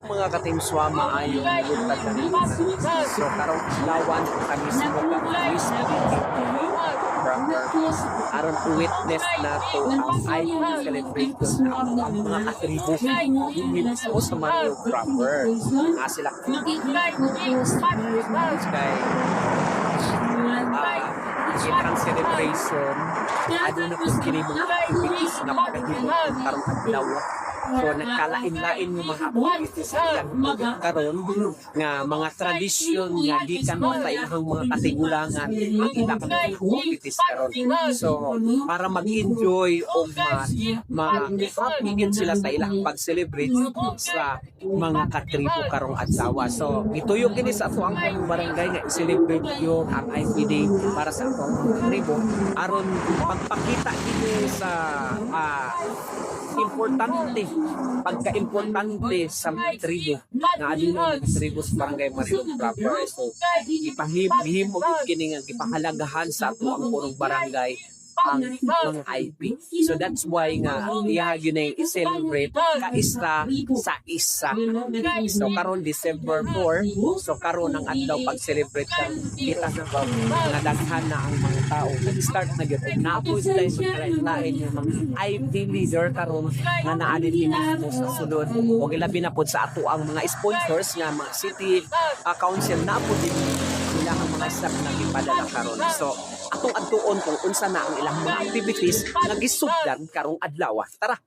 Mga katimswa maayong lutad na rin. So karong lawan kami sa mga kamis aron to witness na to ang ID celebration ang mga katribo mismo sa mga proper nga sila kay kitang celebration aduna po kini mga activities na pagkakita karong adlaw. So nagkalain-lain yung mga activities karon nga mga tradisyon nga gikan sa ilang mga katigulangan ang ilang mga activities karon. So para mag-enjoy o ma-happy sila sa ilang pag-celebrate sa mga katribo karong adlaw. So ituyo kini sa ato ang barangay nga i-celebrate yung ang IPD para sa ato ang katribo aron pagpakita kini sa importante pagka-importante sa tribo nga aduna ng tribo sa barangay Marilog proper. So ipahimo kini nga ipahalagahan sa ato ang punong barangay ang mga IP. So that's why nga iya gyud ay i-celebrate kaisa sa isa. So karon December 4, so karon ang adlaw pag-celebrate kita na daghan na ang mga tao. Nag-start na gyud naapod sila sa lain yung mga IP leader karon nga naadin din mo sa sulod. Og ilabi na pod sa ato ang mga sponsors nga mga city council naapod din sila ang mga staff na gipadala karon. So atong adtuon kung unsa na ang ilang mga activities nga gisugdan karong adlaw. Tara.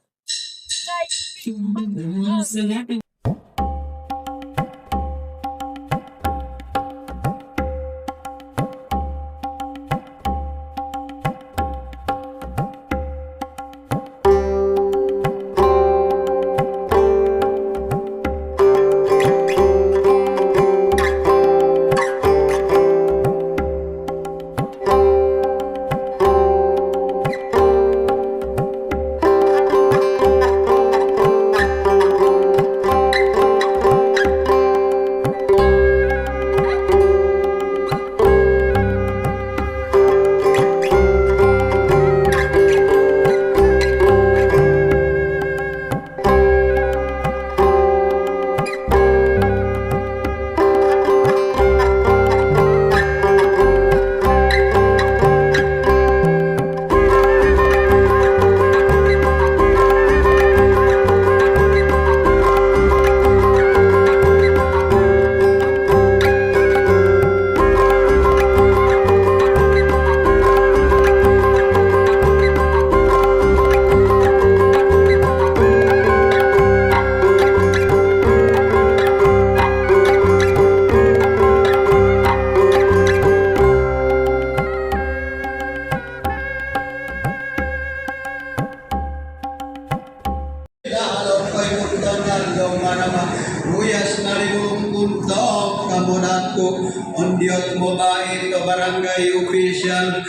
Uyas na libulong puntok kamunat ko ondiot mo ba ito barangay official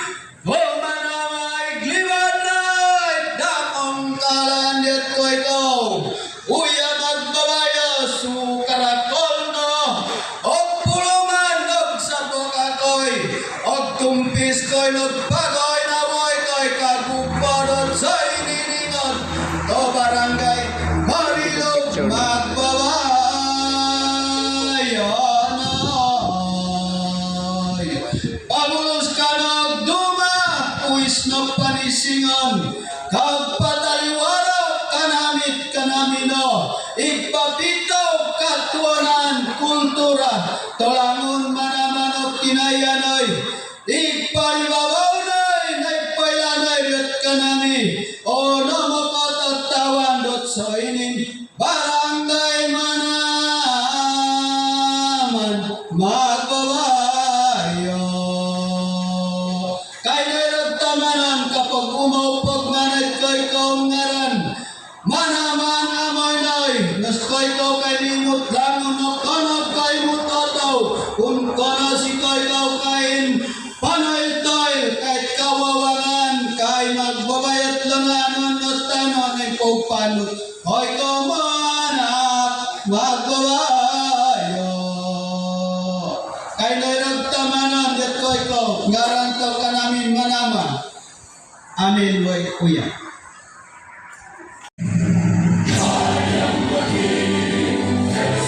manamay gliban na dakong kalandit ko ito uya magbabayas sukarakol no og pulungan og sabok ako'y og tumpis ko'y nagpagoy na mo'y ko'y kagupadot sa ininingon to barangay Marilog magbabayas pamulos ka nagduma uwis na panisingan kagpataliwarap kanamit-kanamino ipapitaw katuanan kultura tolangon manamanok kinayanoy ipalibabaw na'y nagpailanay bet kanami o no makatatawan dot sa inin barangay manaman magbabayo kay nagtamanan kapag umupog nga nagkoy kaungaran manaman amoy noy naskoy ko kay limot lang no kono kay mutotaw kung kono si koy daw kain panoy-toy kahit kawawangan kay magbabayat lang anon no tanon ay pagpanot hoy kumanak magbabayo kay nagtamanan dat koy ko ngarantaw ka namin manama amin way kuya. I am the king.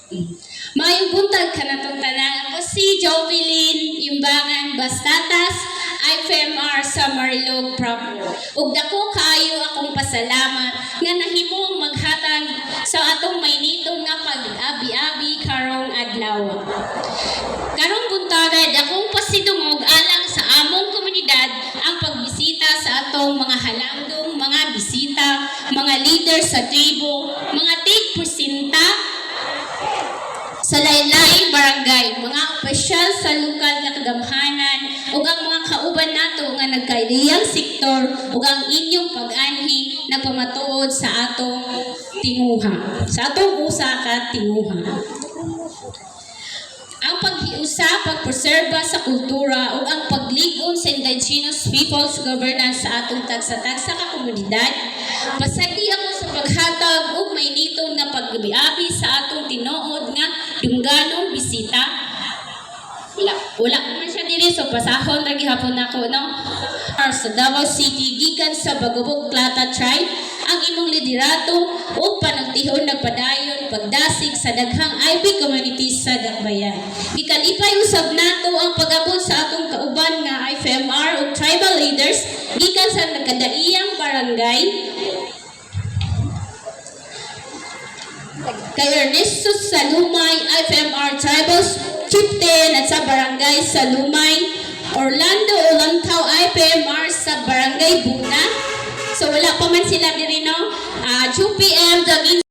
Mayong buntag ka na itong tanan. Ako si Jovelyn Imbangan Bastatas, IFMR sa Marilog proper. Ug dako kaayo akong pasalamat nga nahimong maghatag sa atong maynitong nga pag-abi-abi karong adlaw. Karong buntagan akong pasidungog alang sa among komunidad ang pagbisita sa atong mga halangdong, mga bisita, mga leader sa tribo, mga tig-presinta sa lain-laing barangay, mga opisyal sa lokal nga kagamhanan, ug ang mga kauban nato nga nagkailiyang sektor, ug ang inyong pag-anhi nagpamatuod sa atong tinguha, sa atong usa ka tinguha. Ang paghiusa, pagpreserba sa kultura ug ang pagligon sa indigenous people's governance sa atong tagsa-tagsa ka komunidad. Pasagi ako sa paghatag ug maynitong nga paggabi-abi sa atong tinuod nga dungganong bisita. Wala ko man siya diri, so pasahon ra gihapon nako, no? Sa Davao City, gikan sa Bagubog Klata Tribe, ang imong liderato o panagtihon nagpadayon pagdasig sa daghang IB communities sa Dakbayan. Gikalipay usab nato ang pag-abot sa atong kauban nga IFMR o tribal leaders gikan sa nagkadaiyang barangay kay Ernesto Salumay, IFMR Tribal Chieftain at sa Barangay Salumay, Orlando Olantaw, IFMR sa Barangay Buna. So wala pa man sila diri, no? 2 p.m.